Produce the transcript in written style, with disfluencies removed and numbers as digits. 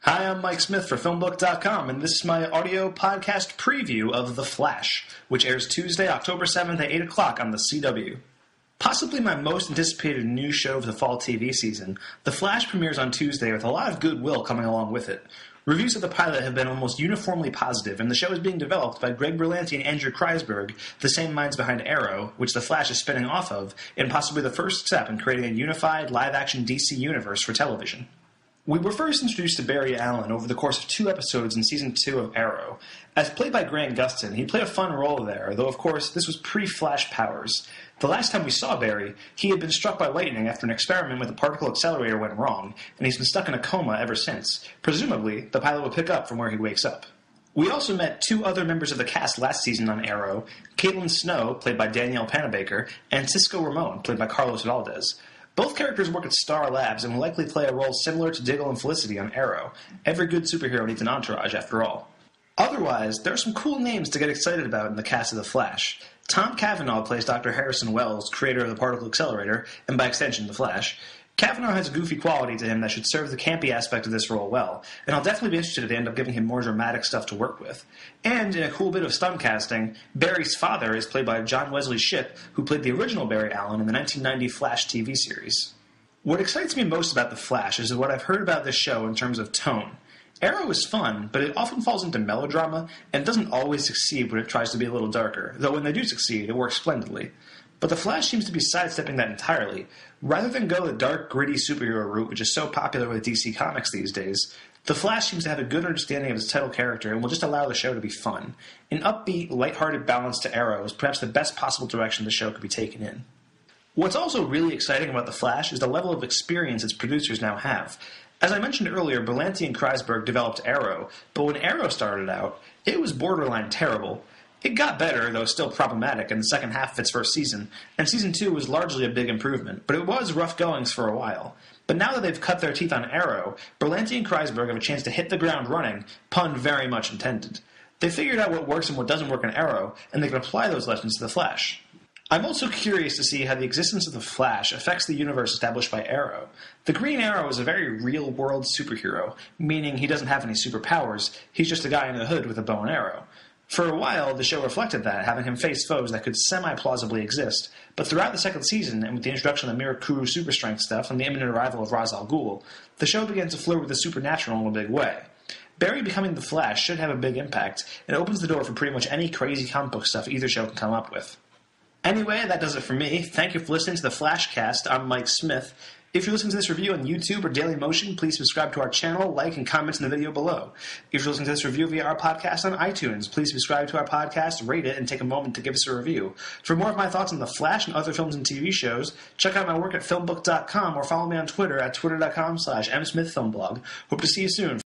Hi, I'm Mike Smith for FilmBook.com, and this is my audio podcast preview of The Flash, which airs Tuesday, October 7th at 8 o'clock on the CW. Possibly my most anticipated new show of the fall TV season, The Flash premieres on Tuesday with a lot of goodwill coming along with it. Reviews of the pilot have been almost uniformly positive, and the show is being developed by Greg Berlanti and Andrew Kreisberg, the same minds behind Arrow, which The Flash is spinning off of, and possibly the first step in creating a unified, live-action DC universe for television. We were first introduced to Barry Allen over the course of 2 episodes in Season 2 of Arrow. As played by Grant Gustin, he played a fun role there, though of course this was pre-Flash powers. The last time we saw Barry, he had been struck by lightning after an experiment with a particle accelerator went wrong, and he's been stuck in a coma ever since. Presumably, the pilot will pick up from where he wakes up. We also met 2 other members of the cast last season on Arrow, Caitlin Snow, played by Danielle Panabaker, and Cisco Ramon, played by Carlos Valdez. Both characters work at Star Labs and will likely play a role similar to Diggle and Felicity on Arrow. Every good superhero needs an entourage, after all. Otherwise, there are some cool names to get excited about in the cast of The Flash. Tom Cavanaugh plays Dr. Harrison Wells, creator of the particle accelerator, and by extension, The Flash. Cavanaugh has a goofy quality to him that should serve the campy aspect of this role well, and I'll definitely be interested if they end up giving him more dramatic stuff to work with. And in a cool bit of stunt casting, Barry's father is played by John Wesley Shipp, who played the original Barry Allen in the 1990 Flash TV series. What excites me most about The Flash is what I've heard about this show in terms of tone. Arrow is fun, but it often falls into melodrama, and doesn't always succeed when it tries to be a little darker, though when they do succeed, it works splendidly. But The Flash seems to be sidestepping that entirely. Rather than go the dark, gritty superhero route, which is so popular with DC Comics these days, The Flash seems to have a good understanding of his title character and will just allow the show to be fun. An upbeat, lighthearted balance to Arrow is perhaps the best possible direction the show could be taken in. What's also really exciting about The Flash is the level of experience its producers now have. As I mentioned earlier, Berlanti and Kreisberg developed Arrow, but when Arrow started out, it was borderline terrible. It got better, though still problematic, in the second half of its first season, and Season 2 was largely a big improvement, but it was rough goings for a while. But now that they've cut their teeth on Arrow, Berlanti and Kreisberg have a chance to hit the ground running, pun very much intended. They figured out what works and what doesn't work in Arrow, and they can apply those lessons to The Flash. I'm also curious to see how the existence of the Flash affects the universe established by Arrow. The Green Arrow is a very real-world superhero, meaning he doesn't have any superpowers, he's just a guy in a hood with a bow and arrow. For a while, the show reflected that, having him face foes that could semi-plausibly exist, but throughout the second season, and with the introduction of the Mirakuru super strength stuff and the imminent arrival of Ra's al Ghul, the show began to flirt with the supernatural in a big way. Barry becoming the Flash should have a big impact, and opens the door for pretty much any crazy comic book stuff either show can come up with. Anyway, that does it for me. Thank you for listening to the Flashcast. I'm Mike Smith. If you're listening to this review on YouTube or Daily Motion, please subscribe to our channel, like, and comment in the video below. If you're listening to this review via our podcast on iTunes, please subscribe to our podcast, rate it, and take a moment to give us a review. For more of my thoughts on The Flash and other films and TV shows, check out my work at FilmBook.com or follow me on Twitter at twitter.com/msmithfilmblog. Hope to see you soon.